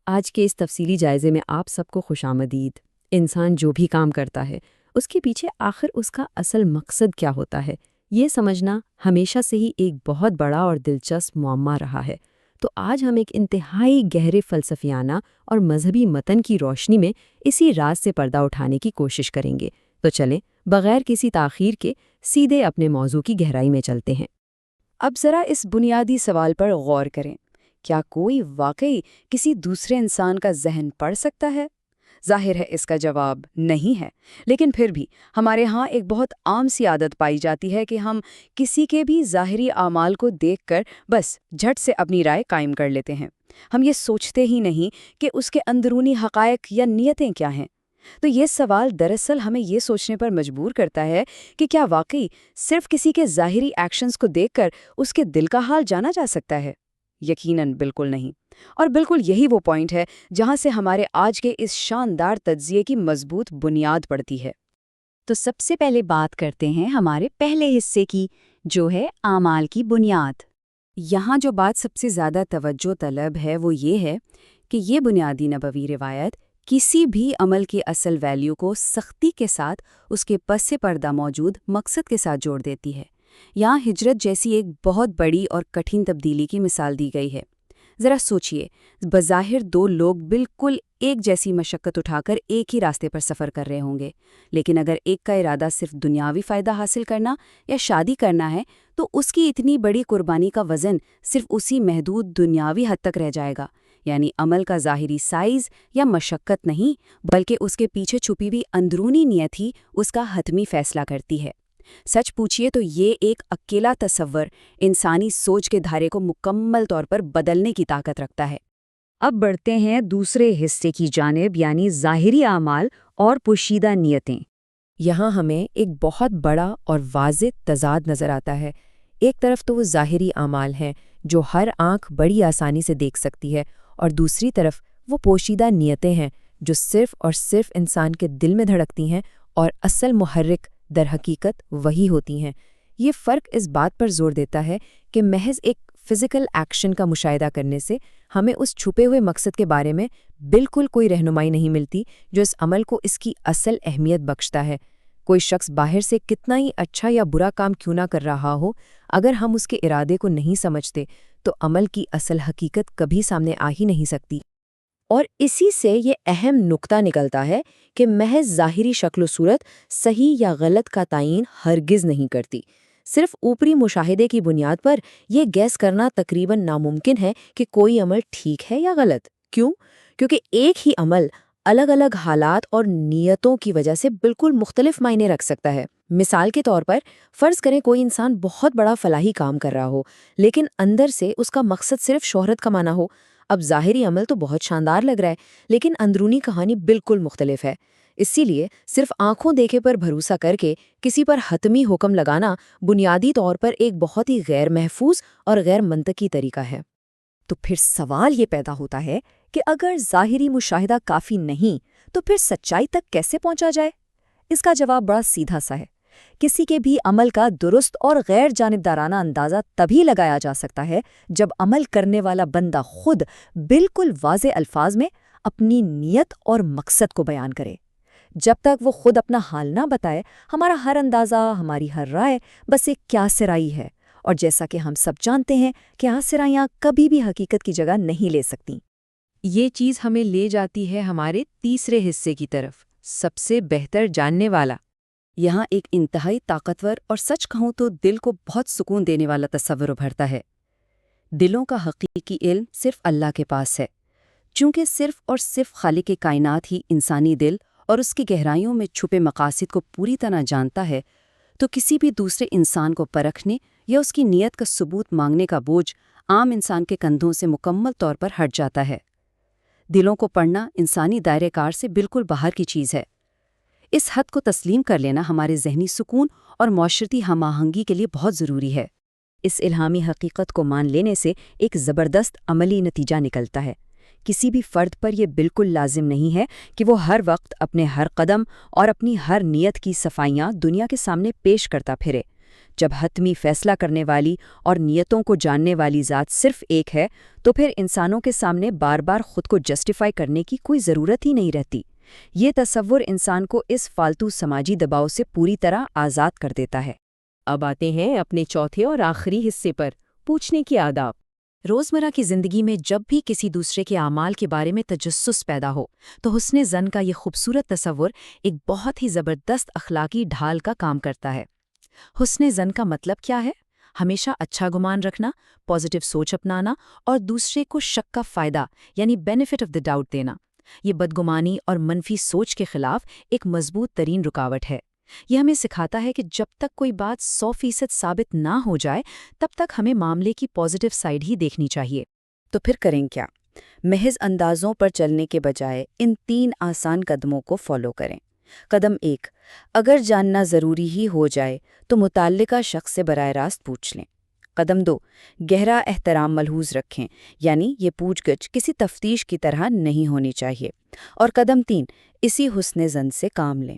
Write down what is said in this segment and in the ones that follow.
آج کے اس تفصیلی جائزے میں آپ سب کو خوش آمدید۔ انسان جو بھی کام کرتا ہے اس کے پیچھے آخر اس کا اصل مقصد کیا ہوتا ہے، یہ سمجھنا ہمیشہ سے ہی ایک بہت بڑا اور دلچسپ معمہ رہا ہے۔ تو آج ہم ایک انتہائی گہرے فلسفیانہ اور مذہبی متن کی روشنی میں اسی راز سے پردہ اٹھانے کی کوشش کریں گے۔ تو چلیں بغیر کسی تاخیر کے سیدھے اپنے موضوع کی گہرائی میں چلتے ہیں۔ اب ذرا اس بنیادی سوال پر غور کریں، کیا کوئی واقعی کسی دوسرے انسان کا ذہن پڑھ سکتا ہے؟ ظاہر ہے اس کا جواب نہیں ہے، لیکن پھر بھی ہمارے ہاں ایک بہت عام سی عادت پائی جاتی ہے کہ ہم کسی کے بھی ظاہری اعمال کو دیکھ کر بس جھٹ سے اپنی رائے قائم کر لیتے ہیں۔ ہم یہ سوچتے ہی نہیں کہ اس کے اندرونی حقائق یا نیتیں کیا ہیں۔ تو یہ سوال دراصل ہمیں یہ سوچنے پر مجبور کرتا ہے کہ کیا واقعی صرف کسی کے ظاہری ایکشنز کو دیکھ کر اس کے دل کا حال جانا جا سکتا ہے؟ یقیناً بالکل نہیں۔ اور بالکل یہی وہ پوائنٹ ہے جہاں سے ہمارے آج کے اس شاندار تجزیے کی مضبوط بنیاد پڑتی ہے۔ تو سب سے پہلے بات کرتے ہیں ہمارے پہلے حصے کی، جو ہے اعمال کی بنیاد۔ یہاں جو بات سب سے زیادہ توجہ طلب ہے وہ یہ ہے کہ یہ بنیادی نبوی روایت کسی بھی عمل کی اصل ویلیو کو سختی کے ساتھ اس کے پس پردہ موجود مقصد کے ساتھ جوڑ دیتی ہے۔ یہاں ہجرت جیسی ایک بہت بڑی اور کٹھن تبدیلی کی مثال دی گئی ہے۔ ذرا سوچئے، بظاہر دو لوگ بالکل ایک جیسی مشقت اٹھا کر ایک ہی راستے پر سفر کر رہے ہوں گے، لیکن اگر ایک کا ارادہ صرف دنیاوی فائدہ حاصل کرنا یا شادی کرنا ہے تو اس کی اتنی بڑی قربانی کا وزن صرف اسی محدود دنیاوی حد تک رہ جائے گا۔ یعنی عمل کا ظاہری سائز یا مشقت نہیں، بلکہ اس کے پیچھے چھپی ہوئی اندرونی نیت ہی اس کا حتمی فیصلہ کرتی ہے۔ سچ پوچھئے تو یہ ایک اکیلا تصور انسانی سوچ کے دھارے کو مکمل طور پر بدلنے کی طاقت رکھتا ہے۔ اب بڑھتے ہیں دوسرے حصے کی جانب، یعنی ظاہری اعمال اور پوشیدہ نیتیں۔ یہاں ہمیں ایک بہت بڑا اور واضح تضاد نظر آتا ہے۔ ایک طرف تو وہ ظاہری اعمال ہیں جو ہر آنکھ بڑی آسانی سے دیکھ سکتی ہے، اور دوسری طرف وہ پوشیدہ نیتیں ہیں جو صرف اور صرف انسان کے دل میں دھڑکتی ہیں، اور اصل محرک در حقیقت وہی ہوتی ہیں۔ یہ فرق اس بات پر زور دیتا ہے کہ محض ایک فزیکل ایکشن کا مشاہدہ کرنے سے ہمیں اس چھپے ہوئے مقصد کے بارے میں بالکل کوئی رہنمائی نہیں ملتی جو اس عمل کو اس کی اصل اہمیت بخشتا ہے۔ کوئی شخص باہر سے کتنا ہی اچھا یا برا کام کیوں نہ کر رہا ہو، اگر ہم اس کے ارادے کو نہیں سمجھتے تو عمل کی اصل حقیقت کبھی سامنے آ ہی نہیں سکتی۔ اور اسی سے یہ اہم نقطہ نکلتا ہے کہ محض ظاہری شکل و صورت صحیح یا غلط کا تعین ہرگز نہیں کرتی۔ صرف اوپری مشاہدے کی بنیاد پر یہ گیس کرنا تقریباً ناممکن ہے کہ کوئی عمل ٹھیک ہے یا غلط۔ کیوں؟ کیونکہ ایک ہی عمل الگ الگ حالات اور نیتوں کی وجہ سے بالکل مختلف معنی رکھ سکتا ہے۔ مثال کے طور پر فرض کریں کوئی انسان بہت بڑا فلاحی کام کر رہا ہو، لیکن اندر سے اس کا مقصد صرف شہرت کمانا ہو۔ اب ظاہری عمل تو بہت شاندار لگ رہا ہے، لیکن اندرونی کہانی بالکل مختلف ہے۔ اسی لیے صرف آنکھوں دیکھے پر بھروسہ کر کے کسی پر حتمی حکم لگانا بنیادی طور پر ایک بہت ہی غیر محفوظ اور غیر منطقی طریقہ ہے۔ تو پھر سوال یہ پیدا ہوتا ہے کہ اگر ظاہری مشاہدہ کافی نہیں تو پھر سچائی تک کیسے پہنچا جائے؟ اس کا جواب بڑا سیدھا سا ہے۔ کسی کے بھی عمل کا درست اور غیر جانبدارانہ اندازہ تبھی لگایا جا سکتا ہے جب عمل کرنے والا بندہ خود بالکل واضح الفاظ میں اپنی نیت اور مقصد کو بیان کرے۔ جب تک وہ خود اپنا حال نہ بتائے، ہمارا ہر اندازہ، ہماری ہر رائے بس ایک کیاس رائی ہے، اور جیسا کہ ہم سب جانتے ہیں کیاس رائیاں کبھی بھی حقیقت کی جگہ نہیں لے سکتی۔ یہ چیز ہمیں لے جاتی ہے ہمارے تیسرے حصے کی طرف، سب سے بہتر جاننے والا۔ یہاں ایک انتہائی طاقتور اور سچ کہوں تو دل کو بہت سکون دینے والا تصور ابھرتا ہے۔ دلوں کا حقیقی علم صرف اللہ کے پاس ہے۔ چونکہ صرف اور صرف خالق کائنات ہی انسانی دل اور اس کی گہرائیوں میں چھپے مقاصد کو پوری طرح جانتا ہے، تو کسی بھی دوسرے انسان کو پرکھنے یا اس کی نیت کا ثبوت مانگنے کا بوجھ عام انسان کے کندھوں سے مکمل طور پر ہٹ جاتا ہے۔ دلوں کو پڑھنا انسانی دائرہ کار سے بالکل باہر کی چیز ہے۔ اس حد کو تسلیم کر لینا ہمارے ذہنی سکون اور معاشرتی ہم آہنگی کے لیے بہت ضروری ہے۔ اس الہامی حقیقت کو مان لینے سے ایک زبردست عملی نتیجہ نکلتا ہے۔ کسی بھی فرد پر یہ بالکل لازم نہیں ہے کہ وہ ہر وقت اپنے ہر قدم اور اپنی ہر نیت کی صفائیاں دنیا کے سامنے پیش کرتا پھرے۔ جب حتمی فیصلہ کرنے والی اور نیتوں کو جاننے والی ذات صرف ایک ہے تو پھر انسانوں کے سامنے بار بار خود کو جسٹیفائی کرنے کی کوئی ضرورت ہی نہیں رہتی۔ یہ تصور انسان کو اس فالتو سماجی دباؤ سے پوری طرح آزاد کر دیتا ہے۔ اب آتے ہیں اپنے چوتھے اور آخری حصے پر، پوچھنے کی آداب۔ روزمرہ کی زندگی میں جب بھی کسی دوسرے کے اعمال کے بارے میں تجسس پیدا ہو تو حسن ظن کا یہ خوبصورت تصور ایک بہت ہی زبردست اخلاقی ڈھال کا کام کرتا ہے۔ حسن ظن کا مطلب کیا ہے؟ ہمیشہ اچھا گمان رکھنا، پازیٹیو سوچ اپنانا اور دوسرے کو شک کا فائدہ یعنی بینیفٹ آف دی ڈاؤٹ دینا۔ یہ بدگمانی اور منفی سوچ کے خلاف ایک مضبوط ترین رکاوٹ ہے۔ یہ ہمیں سکھاتا ہے کہ جب تک کوئی بات 100% ثابت نہ ہو جائے تب تک ہمیں معاملے کی پازیٹیو سائیڈ ہی دیکھنی چاہیے۔ تو پھر کریں کیا؟ محض اندازوں پر چلنے کے بجائے ان 3 آسان قدموں کو فالو کریں۔ قدم 1، اگر جاننا ضروری ہی ہو جائے تو متعلقہ شخص سے براہ راست پوچھ لیں۔ قدم 2، گہرا احترام ملحوظ رکھیں، یعنی یہ پوچھ گچھ کسی تفتیش کی طرح نہیں ہونی چاہیے۔ اور قدم 3، اسی حسن ظن سے کام لیں۔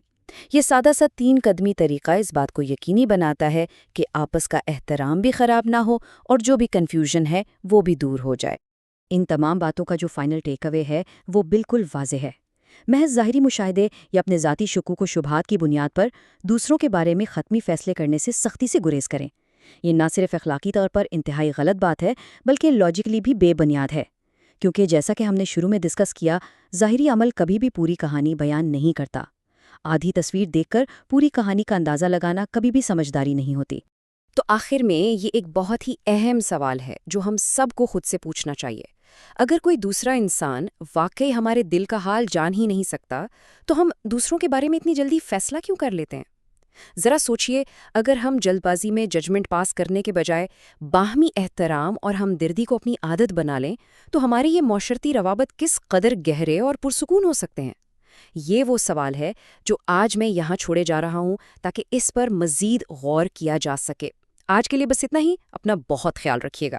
یہ سادہ سا 3 قدمی طریقہ اس بات کو یقینی بناتا ہے کہ آپس کا احترام بھی خراب نہ ہو اور جو بھی کنفیوژن ہے وہ بھی دور ہو جائے۔ ان تمام باتوں کا جو فائنل ٹیک اوے ہے وہ بالکل واضح ہے۔ محض ظاہری مشاہدے یا اپنے ذاتی شکوک و شبہات کی بنیاد پر دوسروں کے بارے میں حتمی فیصلے کرنے سے سختی سے گریز کریں۔ یہ نہ صرف اخلاقی طور پر انتہائی غلط بات ہے بلکہ لاجیکلی بھی بے بنیاد ہے، کیونکہ جیسا کہ ہم نے شروع میں ڈسکس کیا، ظاہری عمل کبھی بھی پوری کہانی بیان نہیں کرتا۔ آدھی تصویر دیکھ کر پوری کہانی کا اندازہ لگانا کبھی بھی سمجھداری نہیں ہوتی۔ تو آخر میں یہ ایک بہت ہی اہم سوال ہے جو ہم سب کو خود سے پوچھنا چاہیے۔ اگر کوئی دوسرا انسان واقعی ہمارے دل کا حال جان ہی نہیں سکتا تو ہم دوسروں کے بارے میں اتنی جلدی فیصلہ کیوں کر لیتے ہیں؟ ذرا سوچئے، اگر ہم جلد بازی میں ججمنٹ پاس کرنے کے بجائے باہمی احترام اور ہمدردی کو اپنی عادت بنا لیں تو ہمارے یہ معاشرتی روابط کس قدر گہرے اور پرسکون ہو سکتے ہیں؟ یہ وہ سوال ہے جو آج میں یہاں چھوڑے جا رہا ہوں تاکہ اس پر مزید غور کیا جا سکے۔ آج کے لیے بس اتنا ہی، اپنا بہت خیال رکھیے گا۔